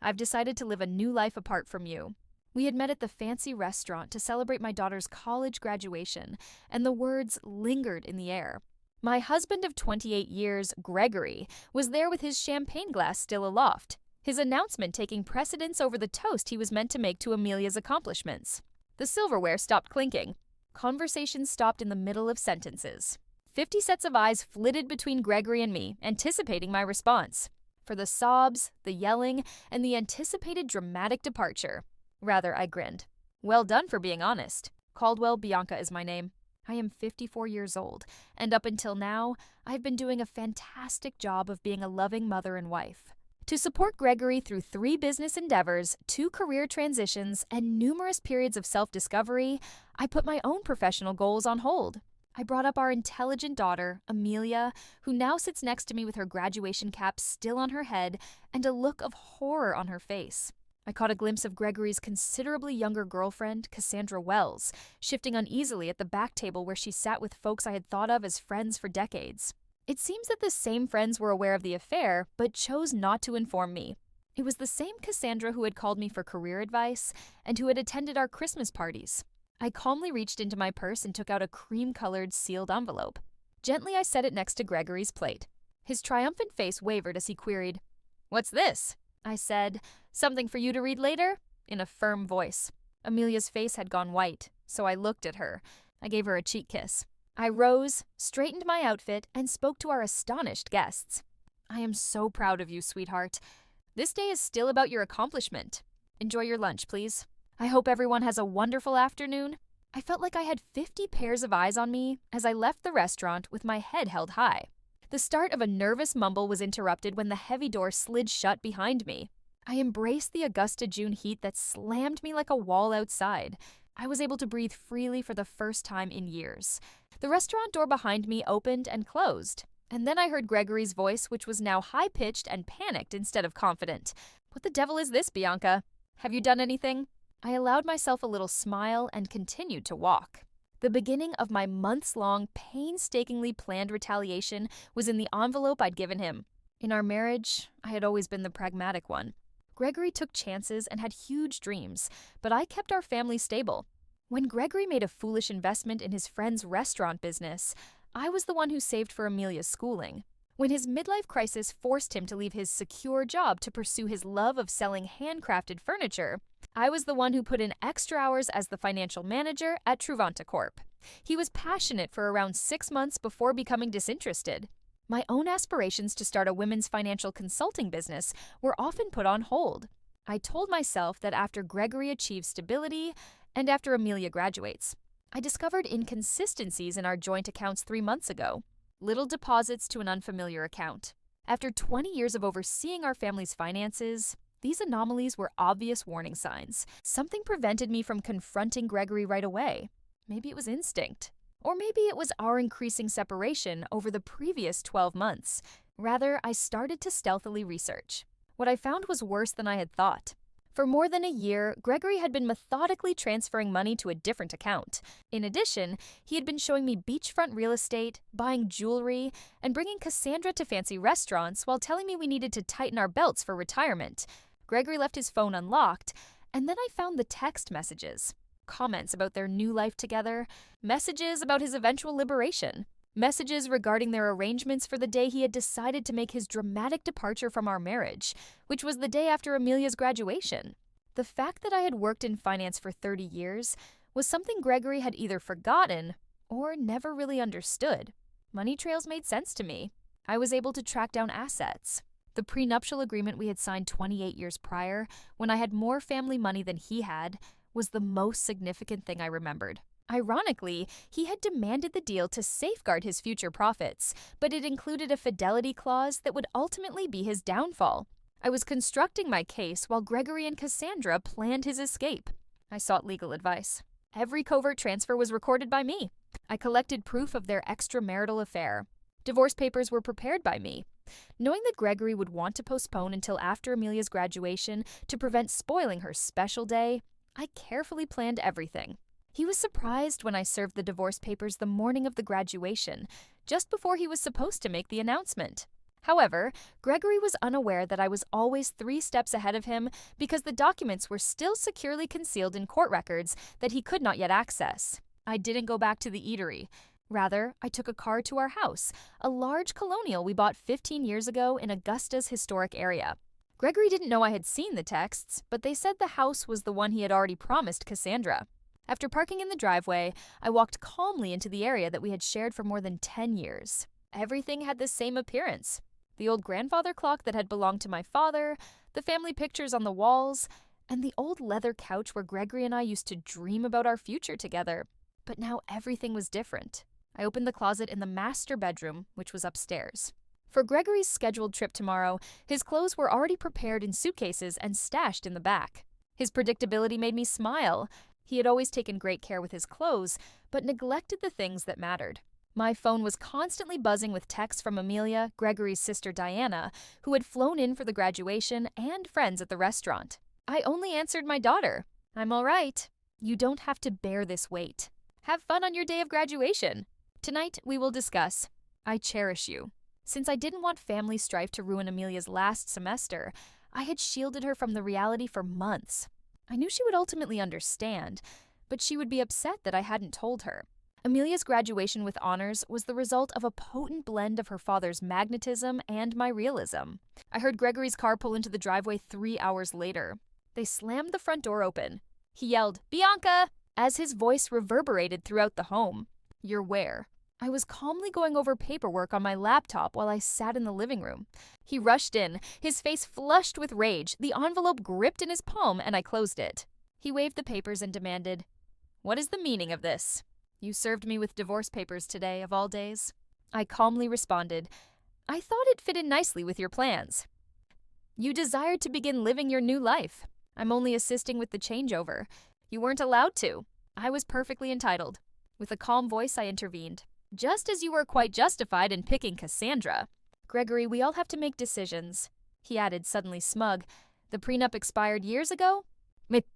I've decided to live a new life apart from you." We had met at the fancy restaurant to celebrate my daughter's college graduation, and the words lingered in the air. My husband of 28 years, Gregory, was there with his champagne glass still aloft, his announcement taking precedence over the toast he was meant to make to Amelia's accomplishments. The silverware stopped clinking. Conversation stopped in the middle of sentences. 50 sets of eyes flitted between Gregory and me, anticipating my response. For the sobs, the yelling, and the anticipated dramatic departure. Rather, I grinned. Well done for being honest. Caldwell Bianca is my name. I am 54 years old, and up until now, I've been doing a fantastic job of being a loving mother and wife. To support Gregory through 3 business endeavors, 2 career transitions, and numerous periods of self-discovery, I put my own professional goals on hold. I brought up our intelligent daughter, Amelia, who now sits next to me with her graduation cap still on her head and a look of horror on her face. I caught a glimpse of Gregory's considerably younger girlfriend, Cassandra Wells, shifting uneasily at the back table where she sat with folks I had thought of as friends for decades. It seems that the same friends were aware of the affair, but chose not to inform me. It was the same Cassandra who had called me for career advice and who had attended our Christmas parties. I calmly reached into my purse and took out a cream-colored sealed envelope. Gently, I set it next to Gregory's plate. His triumphant face wavered as he queried, "What's this?" I said, "Something for you to read later?" in a firm voice. Amelia's face had gone white, so I looked at her. I gave her a cheek kiss. I rose, straightened my outfit, and spoke to our astonished guests. "I am so proud of you, sweetheart. This day is still about your accomplishment. Enjoy your lunch, please. I hope everyone has a wonderful afternoon." I felt like I had 50 pairs of eyes on me as I left the restaurant with my head held high. The start of a nervous mumble was interrupted when the heavy door slid shut behind me. I embraced the Augusta June heat that slammed me like a wall outside. I was able to breathe freely for the first time in years. The restaurant door behind me opened and closed, and then I heard Gregory's voice, which was now high-pitched and panicked instead of confident. "What the devil is this, Bianca? Have you done anything?" I allowed myself a little smile and continued to walk. The beginning of my months-long, painstakingly planned retaliation was in the envelope I'd given him. In our marriage, I had always been the pragmatic one. Gregory took chances and had huge dreams, but I kept our family stable. When Gregory made a foolish investment in his friend's restaurant business, I was the one who saved for Amelia's schooling. When his midlife crisis forced him to leave his secure job to pursue his love of selling handcrafted furniture, I was the one who put in extra hours as the financial manager at Truvanta Corp. He was passionate for around 6 months before becoming disinterested. My own aspirations to start a women's financial consulting business were often put on hold. I told myself that after Gregory achieves stability and after Amelia graduates. I discovered inconsistencies in our joint accounts 3 months ago. Little deposits to an unfamiliar account. After 20 years of overseeing our family's finances, these anomalies were obvious warning signs. Something prevented me from confronting Gregory right away. Maybe it was instinct. Or maybe it was our increasing separation over the previous 12 months. Rather, I started to stealthily research. What I found was worse than I had thought. For more than a year, Gregory had been methodically transferring money to a different account. In addition, he had been showing me beachfront real estate, buying jewelry, and bringing Cassandra to fancy restaurants while telling me we needed to tighten our belts for retirement. Gregory left his phone unlocked, and then I found the text messages. Comments about their new life together, messages about his eventual liberation, messages regarding their arrangements for the day he had decided to make his dramatic departure from our marriage, which was the day after Amelia's graduation. The fact that I had worked in finance for 30 years was something Gregory had either forgotten or never really understood. Money trails made sense to me. I was able to track down assets. The prenuptial agreement we had signed 28 years prior, when I had more family money than he had, was the most significant thing I remembered. Ironically, he had demanded the deal to safeguard his future profits, but it included a fidelity clause that would ultimately be his downfall. I was constructing my case while Gregory and Cassandra planned his escape. I sought legal advice. Every covert transfer was recorded by me. I collected proof of their extramarital affair. Divorce papers were prepared by me. Knowing that Gregory would want to postpone until after Amelia's graduation to prevent spoiling her special day, I carefully planned everything. He was surprised when I served the divorce papers the morning of the graduation, just before he was supposed to make the announcement. However, Gregory was unaware that I was always 3 steps ahead of him because the documents were still securely concealed in court records that he could not yet access. I didn't go back to the eatery. Rather, I took a car to our house, a large colonial we bought 15 years ago in Augusta's historic area. Gregory didn't know I had seen the texts, but they said the house was the one he had already promised Cassandra. After parking in the driveway, I walked calmly into the area that we had shared for more than 10 years. Everything had the same appearance. The old grandfather clock that had belonged to my father, the family pictures on the walls, and the old leather couch where Gregory and I used to dream about our future together. But now everything was different. I opened the closet in the master bedroom, which was upstairs. For Gregory's scheduled trip tomorrow, his clothes were already prepared in suitcases and stashed in the back. His predictability made me smile. He had always taken great care with his clothes, but neglected the things that mattered. My phone was constantly buzzing with texts from Amelia, Gregory's sister Diana, who had flown in for the graduation, and friends at the restaurant. I only answered my daughter. "I'm all right. You don't have to bear this weight. Have fun on your day of graduation. Tonight, we will discuss. I cherish you." Since I didn't want family strife to ruin Amelia's last semester, I had shielded her from the reality for months. I knew she would ultimately understand, but she would be upset that I hadn't told her. Amelia's graduation with honors was the result of a potent blend of her father's magnetism and my realism. I heard Gregory's car pull into the driveway 3 hours later. They slammed the front door open. He yelled, "Bianca!" as his voice reverberated throughout the home. "You're where?" I was calmly going over paperwork on my laptop while I sat in the living room. He rushed in, his face flushed with rage, the envelope gripped in his palm, and I closed it. He waved the papers and demanded, "What is the meaning of this? You served me with divorce papers today, of all days." I calmly responded, "I thought it fit in nicely with your plans. You desired to begin living your new life. I'm only assisting with the changeover. You weren't allowed to. I was perfectly entitled." With a calm voice, I intervened. "Just as you were quite justified in picking Cassandra. Gregory, we all have to make decisions." He added, suddenly smug, "The prenup expired years ago?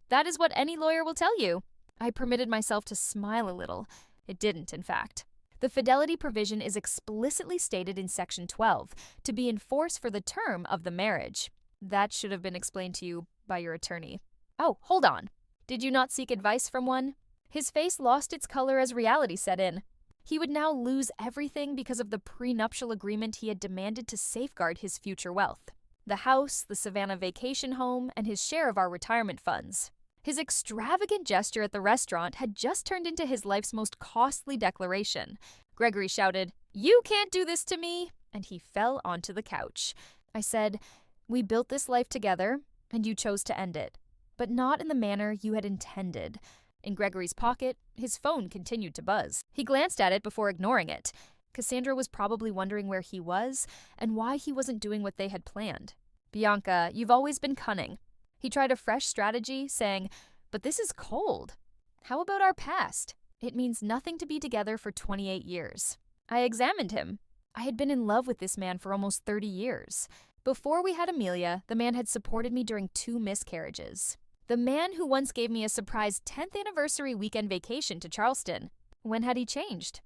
That is what any lawyer will tell you." I permitted myself to smile a little. It didn't, in fact. The fidelity provision is explicitly stated in Section 12 to be in force for the term of the marriage. That should have been explained to you by your attorney. Oh, hold on. Did you not seek advice from one? His face lost its color as reality set in. He would now lose everything because of the prenuptial agreement he had demanded to safeguard his future wealth. The house, the Savannah vacation home, and his share of our retirement funds. His extravagant gesture at the restaurant had just turned into his life's most costly declaration. Gregory shouted, "You can't do this to me!" and he fell onto the couch. I said, "We built this life together, and you chose to end it, but not in the manner you had intended." In Gregory's pocket, his phone continued to buzz. He glanced at it before ignoring it. Cassandra was probably wondering where he was and why he wasn't doing what they had planned. "Bianca, you've always been cunning." He tried a fresh strategy, saying, "But this is cold. How about our past? It means nothing to be together for 28 years. I examined him. I had been in love with this man for almost 30 years. Before we had Amelia, the man had supported me during 2 miscarriages. The man who once gave me a surprise 10th anniversary weekend vacation to Charleston. When had he changed?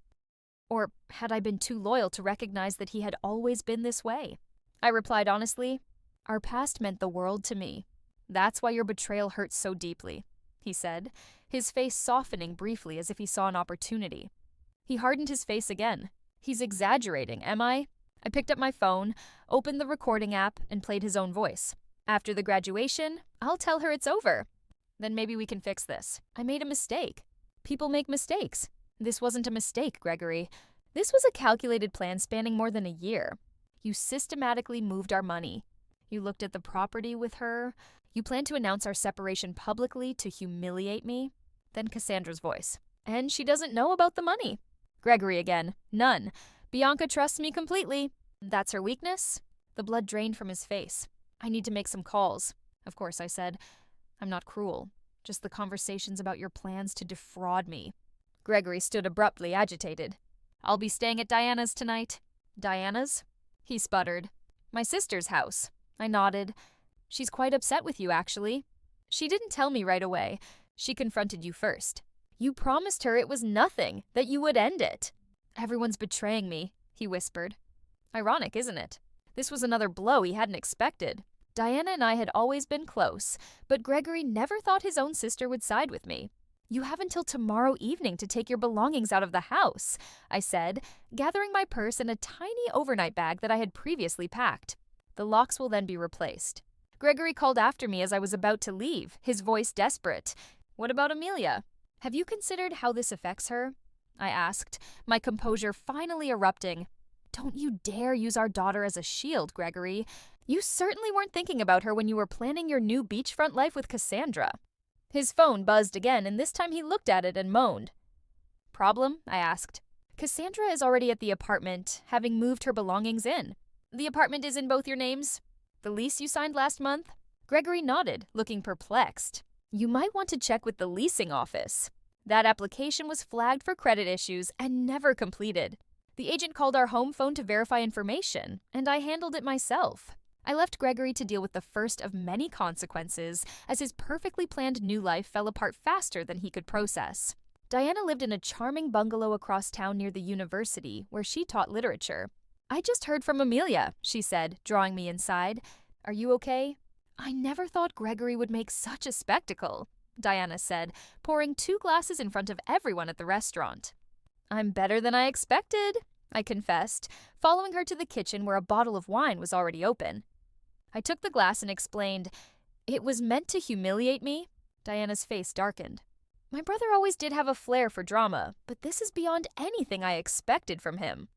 Or had I been too loyal to recognize that he had always been this way?" I replied honestly, "Our past meant the world to me. That's why your betrayal hurts so deeply," he said, his face softening briefly as if he saw an opportunity. He hardened his face again. "He's exaggerating, am I?" I picked up my phone, opened the recording app, and played his own voice. "After the graduation, I'll tell her it's over. Then maybe we can fix this. I made a mistake. People make mistakes. This wasn't a mistake, Gregory. This was a calculated plan spanning more than a year. You systematically moved our money. You looked at the property with her. You planned to announce our separation publicly to humiliate me." Then Cassandra's voice. "And she doesn't know about the money." Gregory again. "None. Bianca trusts me completely. That's her weakness?" The blood drained from his face. "I need to make some calls." "Of course," I said. "I'm not cruel. Just the conversations about your plans to defraud me." Gregory stood abruptly, agitated. "I'll be staying at Diana's tonight." "Diana's?" He sputtered. "My sister's house." I nodded. "She's quite upset with you, actually." "She didn't tell me right away. She confronted you first. You promised her it was nothing, that you would end it." "Everyone's betraying me," he whispered. "Ironic, isn't it? This was another blow he hadn't expected. Diana and I had always been close, but Gregory never thought his own sister would side with me. "You have until tomorrow evening to take your belongings out of the house," I said, gathering my purse and a tiny overnight bag that I had previously packed. "The locks will then be replaced." Gregory called after me as I was about to leave, his voice desperate. "What about Amelia? Have you considered how this affects her?" I asked, my composure finally erupting. "Don't you dare use our daughter as a shield, Gregory. You certainly weren't thinking about her when you were planning your new beachfront life with Cassandra." His phone buzzed again, and this time he looked at it and moaned. "Problem?" I asked. "Cassandra is already at the apartment, having moved her belongings in." "The apartment is in both your names? The lease you signed last month?" Gregory nodded, looking perplexed. "You might want to check with the leasing office. That application was flagged for credit issues and never completed. The agent called our home phone to verify information, and I handled it myself." I left Gregory to deal with the first of many consequences, as his perfectly planned new life fell apart faster than he could process. Diana lived in a charming bungalow across town near the university, where she taught literature. "I just heard from Amelia," she said, drawing me inside. "Are you okay?" "I never thought Gregory would make such a spectacle," Diana said, pouring 2 glasses in front of everyone at the restaurant. "I'm better than I expected," I confessed, following her to the kitchen where a bottle of wine was already open. I took the glass and explained, "It was meant to humiliate me." Diana's face darkened. "My brother always did have a flair for drama, but this is beyond anything I expected from him."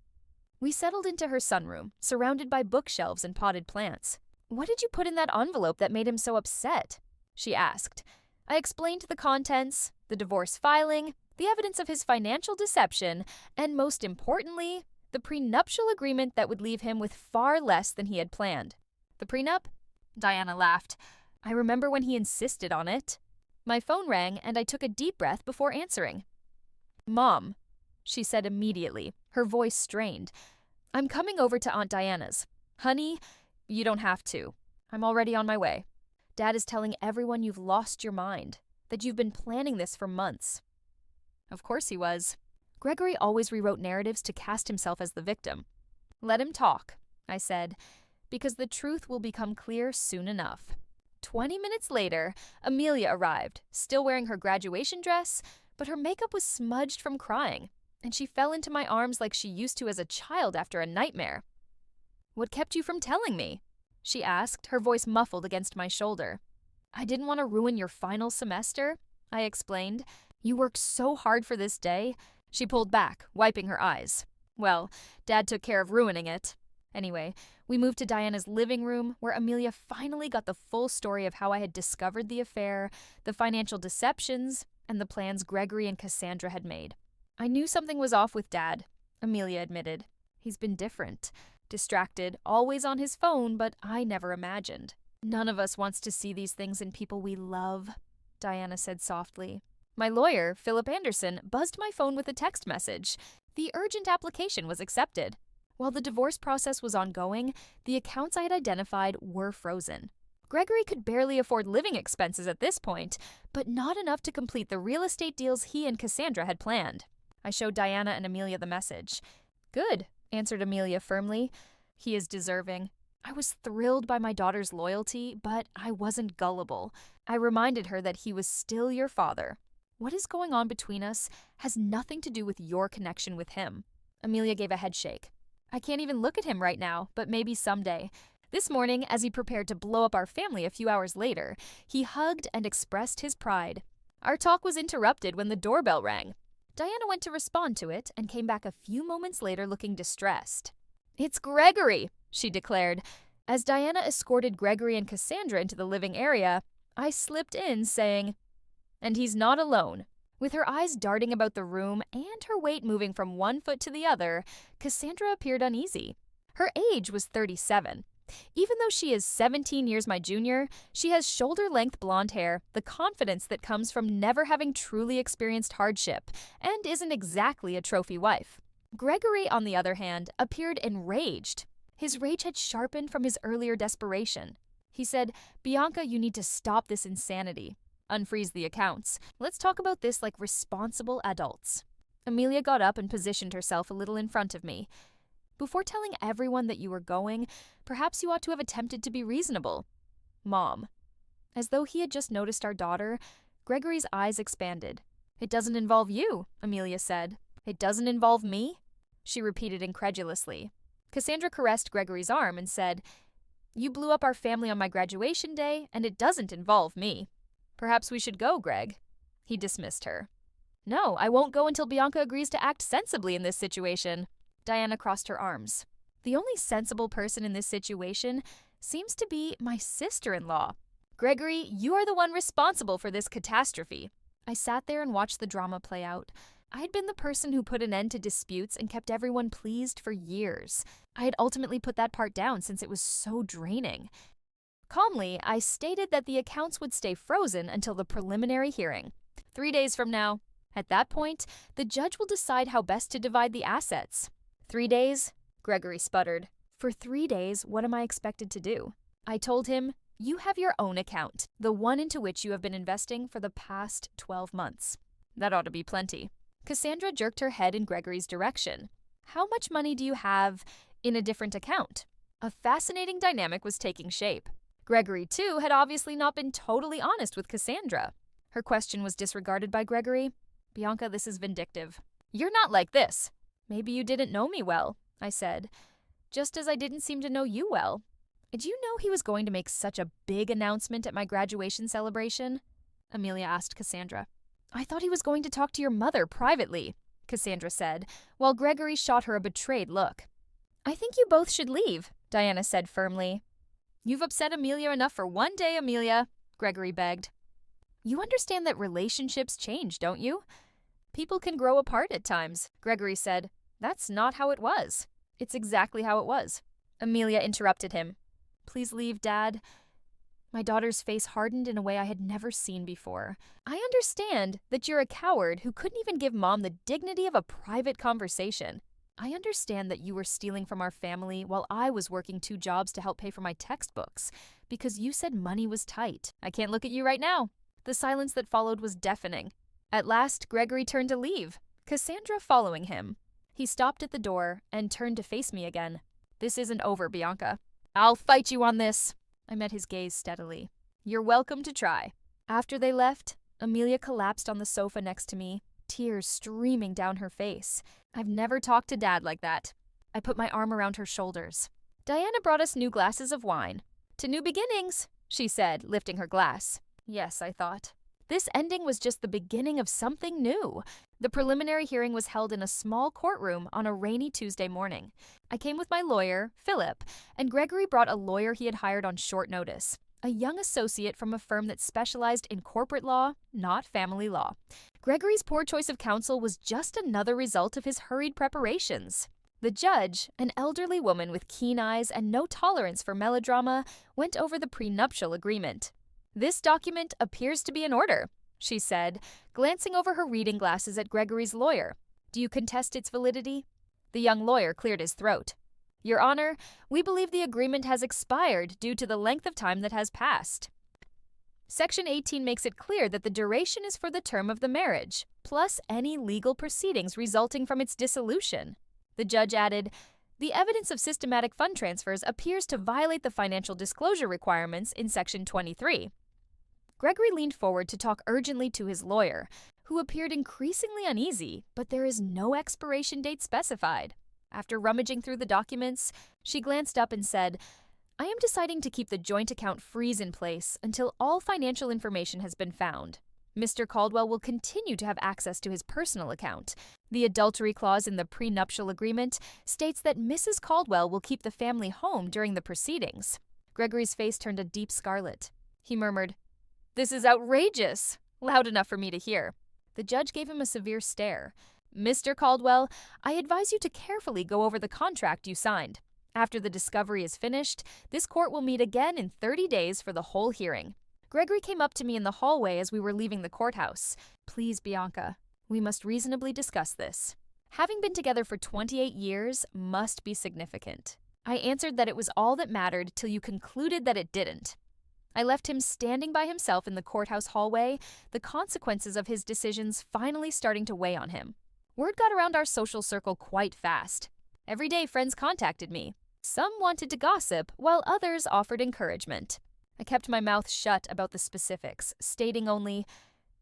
We settled into her sunroom, surrounded by bookshelves and potted plants. "What did you put in that envelope that made him so upset?" she asked. I explained the contents, the divorce filing, the evidence of his financial deception, and most importantly, the prenuptial agreement that would leave him with far less than he had planned. "The prenup?" Diana laughed. "I remember when he insisted on it." My phone rang, and I took a deep breath before answering. "Mom," she said immediately, her voice strained. "I'm coming over to Aunt Diana's. Honey, you don't have to. I'm already on my way. Dad is telling everyone you've lost your mind, that you've been planning this for months." Of course he was. Gregory always rewrote narratives to cast himself as the victim. "Let him talk," I said, "because the truth will become clear soon enough." 20 minutes later, Amelia arrived, still wearing her graduation dress, but her makeup was smudged from crying, and she fell into my arms like she used to as a child after a nightmare. "What kept you from telling me?" she asked, her voice muffled against my shoulder. "I didn't want to ruin your final semester," I explained. "You worked so hard for this day." She pulled back, wiping her eyes. "Well, Dad took care of ruining it." Anyway, we moved to Diana's living room, where Amelia finally got the full story of how I had discovered the affair, the financial deceptions, and the plans Gregory and Cassandra had made. "I knew something was off with Dad," Amelia admitted. "He's been different. Distracted, always on his phone, but I never imagined. None of us wants to see these things in people we love," Diana said softly. My lawyer, Philip Anderson, buzzed my phone with a text message. The urgent application was accepted. While the divorce process was ongoing, the accounts I had identified were frozen. Gregory could barely afford living expenses at this point, but not enough to complete the real estate deals he and Cassandra had planned. I showed Diana and Amelia the message. "Good," answered Amelia firmly. "He is deserving." I was thrilled by my daughter's loyalty, but I wasn't gullible. I reminded her that he was still your father. "What is going on between us has nothing to do with your connection with him." Amelia gave a headshake. "I can't even look at him right now, but maybe someday." This morning, as he prepared to blow up our family a few hours later, he hugged and expressed his pride. Our talk was interrupted when the doorbell rang. Diana went to respond to it and came back a few moments later looking distressed. "It's Gregory," she declared. As Diana escorted Gregory and Cassandra into the living area, I slipped in saying, "And he's not alone." With her eyes darting about the room and her weight moving from one foot to the other, Cassandra appeared uneasy. Her age was 37. Even though she is 17 years my junior, she has shoulder-length blonde hair, the confidence that comes from never having truly experienced hardship, and isn't exactly a trophy wife. Gregory, on the other hand, appeared enraged. His rage had sharpened from his earlier desperation. He said, "Bianca, you need to stop this insanity. Unfreeze the accounts. Let's talk about this like responsible adults." Amelia got up and positioned herself a little in front of me. Before telling everyone that you were going, perhaps you ought to have attempted to be reasonable. Mom. As though he had just noticed our daughter, Gregory's eyes expanded. It doesn't involve you, Amelia said. It doesn't involve me? She repeated incredulously. Cassandra caressed Gregory's arm and said, You blew up our family on my graduation day, and it doesn't involve me. Perhaps we should go, Greg. He dismissed her. No, I won't go until Bianca agrees to act sensibly in this situation. Diana crossed her arms. The only sensible person in this situation seems to be my sister-in-law. Gregory, you are the one responsible for this catastrophe. I sat there and watched the drama play out. I had been the person who put an end to disputes and kept everyone pleased for years. I had ultimately put that part down since it was so draining. Calmly, I stated that the accounts would stay frozen until the preliminary hearing. 3 days from now. At that point, the judge will decide how best to divide the assets. 3 days? Gregory sputtered. For 3 days, what am I expected to do? I told him, You have your own account, the one into which you have been investing for the past 12 months. That ought to be plenty. Cassandra jerked her head in Gregory's direction. How much money do you have in a different account? A fascinating dynamic was taking shape. Gregory, too, had obviously not been totally honest with Cassandra. Her question was disregarded by Gregory. Bianca, this is vindictive. You're not like this. Maybe you didn't know me well, I said, just as I didn't seem to know you well. Did you know he was going to make such a big announcement at my graduation celebration? Amelia asked Cassandra. I thought he was going to talk to your mother privately, Cassandra said, while Gregory shot her a betrayed look. I think you both should leave, Diana said firmly. You've upset Amelia enough for one day, Amelia, Gregory begged. You understand that relationships change, don't you? People can grow apart at times, Gregory said. That's not how it was. It's exactly how it was. Amelia interrupted him. Please leave, Dad. My daughter's face hardened in a way I had never seen before. I understand that you're a coward who couldn't even give Mom the dignity of a private conversation. I understand that you were stealing from our family while I was working 2 jobs to help pay for my textbooks, because you said money was tight. I can't look at you right now. The silence that followed was deafening. At last, Gregory turned to leave, Cassandra following him. He stopped at the door and turned to face me again. This isn't over, Bianca. I'll fight you on this. I met his gaze steadily. You're welcome to try. After they left, Amelia collapsed on the sofa next to me, tears streaming down her face. I've never talked to Dad like that. I put my arm around her shoulders. Diana brought us new glasses of wine. To new beginnings, she said, lifting her glass. Yes, I thought. This ending was just the beginning of something new. The preliminary hearing was held in a small courtroom on a rainy Tuesday morning. I came with my lawyer, Philip, and Gregory brought a lawyer he had hired on short notice, a young associate from a firm that specialized in corporate law, not family law. Gregory's poor choice of counsel was just another result of his hurried preparations. The judge, an elderly woman with keen eyes and no tolerance for melodrama, went over the prenuptial agreement. This document appears to be in order, she said, glancing over her reading glasses at Gregory's lawyer. Do you contest its validity? The young lawyer cleared his throat. Your Honor, we believe the agreement has expired due to the length of time that has passed. Section 18 makes it clear that the duration is for the term of the marriage, plus any legal proceedings resulting from its dissolution. The judge added, the evidence of systematic fund transfers appears to violate the financial disclosure requirements in Section 23. Gregory leaned forward to talk urgently to his lawyer, who appeared increasingly uneasy, but there is no expiration date specified. After rummaging through the documents, she glanced up and said, I am deciding to keep the joint account freeze in place until all financial information has been found. Mr. Caldwell will continue to have access to his personal account. The adultery clause in the prenuptial agreement states that Mrs. Caldwell will keep the family home during the proceedings. Gregory's face turned a deep scarlet. He murmured, This is outrageous, loud enough for me to hear. The judge gave him a severe stare. Mr. Caldwell, I advise you to carefully go over the contract you signed. After the discovery is finished, this court will meet again in 30 days for the whole hearing. Gregory came up to me in the hallway as we were leaving the courthouse. Please, Bianca, we must reasonably discuss this. Having been together for 28 years must be significant. I answered that it was all that mattered till you concluded that it didn't. I left him standing by himself in the courthouse hallway, the consequences of his decisions finally starting to weigh on him. Word got around our social circle quite fast. Every day, friends contacted me. Some wanted to gossip, while others offered encouragement. I kept my mouth shut about the specifics, stating only,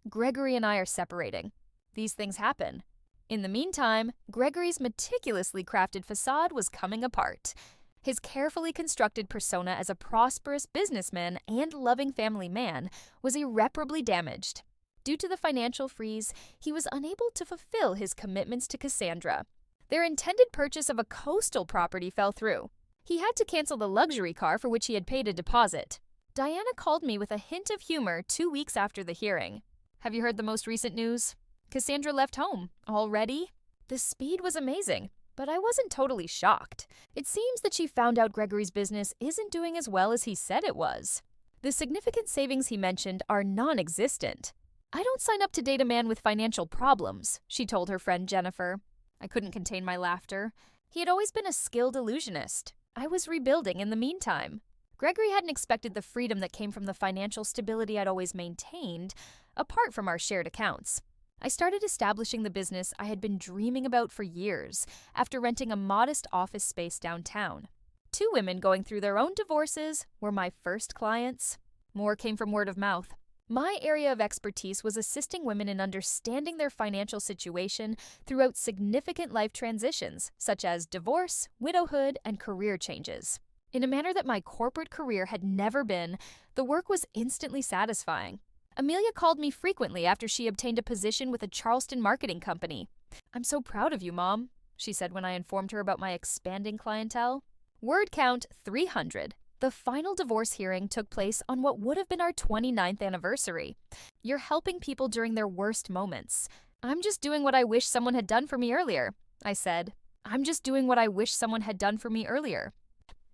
Gregory and I are separating. These things happen. In the meantime, Gregory's meticulously crafted facade was coming apart. His carefully constructed persona as a prosperous businessman and loving family man was irreparably damaged. Due to the financial freeze, he was unable to fulfill his commitments to Cassandra. Their intended purchase of a coastal property fell through. He had to cancel the luxury car for which he had paid a deposit. Diana called me with a hint of humor 2 weeks after the hearing. Have you heard the most recent news? Cassandra left home. Already? The speed was amazing, but I wasn't totally shocked. It seems that she found out Gregory's business isn't doing as well as he said it was. The significant savings he mentioned are non-existent. I don't sign up to date a man with financial problems, she told her friend Jennifer. I couldn't contain my laughter. He had always been a skilled illusionist. I was rebuilding in the meantime. Gregory hadn't expected the freedom that came from the financial stability I'd always maintained, apart from our shared accounts. I started establishing the business I had been dreaming about for years, after renting a modest office space downtown. 2 women going through their own divorces were my first clients. More came from word of mouth. My area of expertise was assisting women in understanding their financial situation throughout significant life transitions, such as divorce, widowhood, and career changes. In a manner that my corporate career had never been, the work was instantly satisfying. Amelia called me frequently after she obtained a position with a Charleston marketing company. I'm so proud of you, Mom, she said when I informed her about my expanding clientele. Word count 300. The final divorce hearing took place on what would have been our 29th anniversary. You're helping people during their worst moments. I'm just doing what I wish someone had done for me earlier, I said. I'm just doing what I wish someone had done for me earlier.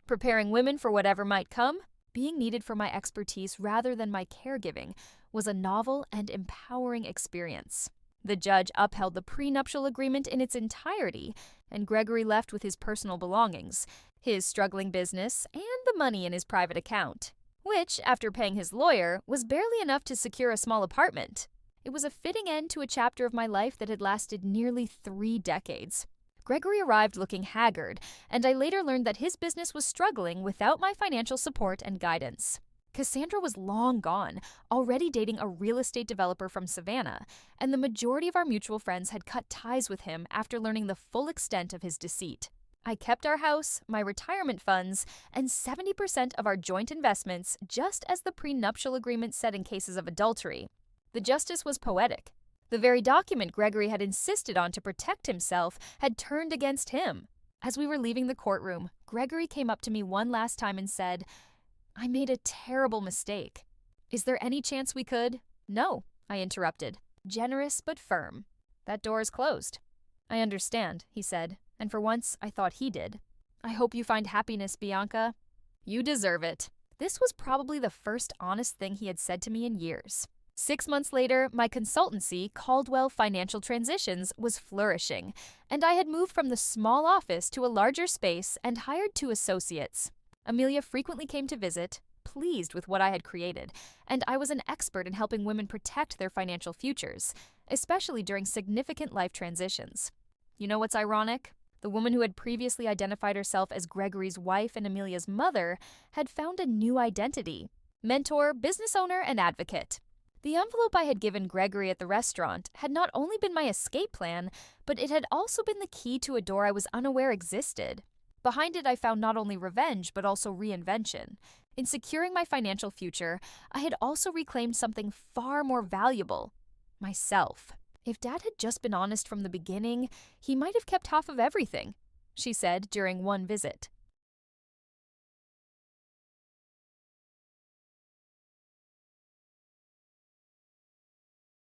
Preparing women for whatever might come, being needed for my expertise rather than my caregiving, was a novel and empowering experience. The judge upheld the prenuptial agreement in its entirety, and Gregory left with his personal belongings, his struggling business, and the money in his private account, which, after paying his lawyer, was barely enough to secure a small apartment. It was a fitting end to a chapter of my life that had lasted nearly 3 decades. Gregory arrived looking haggard, and I later learned that his business was struggling without my financial support and guidance. Cassandra was long gone, already dating a real estate developer from Savannah, and the majority of our mutual friends had cut ties with him after learning the full extent of his deceit. I kept our house, my retirement funds, and 70% of our joint investments, just as the prenuptial agreement said in cases of adultery. The justice was poetic. The very document Gregory had insisted on to protect himself had turned against him. As we were leaving the courtroom, Gregory came up to me one last time and said, I made a terrible mistake. Is there any chance we could? No, I interrupted, generous but firm. That door is closed. I understand, he said, and for once I thought he did. I hope you find happiness, Bianca. You deserve it. This was probably the first honest thing he had said to me in years. 6 months later, my consultancy, Caldwell Financial Transitions, was flourishing, and I had moved from the small office to a larger space and hired 2 associates. Amelia frequently came to visit, pleased with what I had created, and I was an expert in helping women protect their financial futures, especially during significant life transitions. You know what's ironic? The woman who had previously identified herself as Gregory's wife and Amelia's mother had found a new identity: mentor, business owner, and advocate. The envelope I had given Gregory at the restaurant had not only been my escape plan, but it had also been the key to a door I was unaware existed. Behind it, I found not only revenge, but also reinvention. In securing my financial future, I had also reclaimed something far more valuable: myself. If Dad had just been honest from the beginning, he might have kept half of everything, she said during one visit.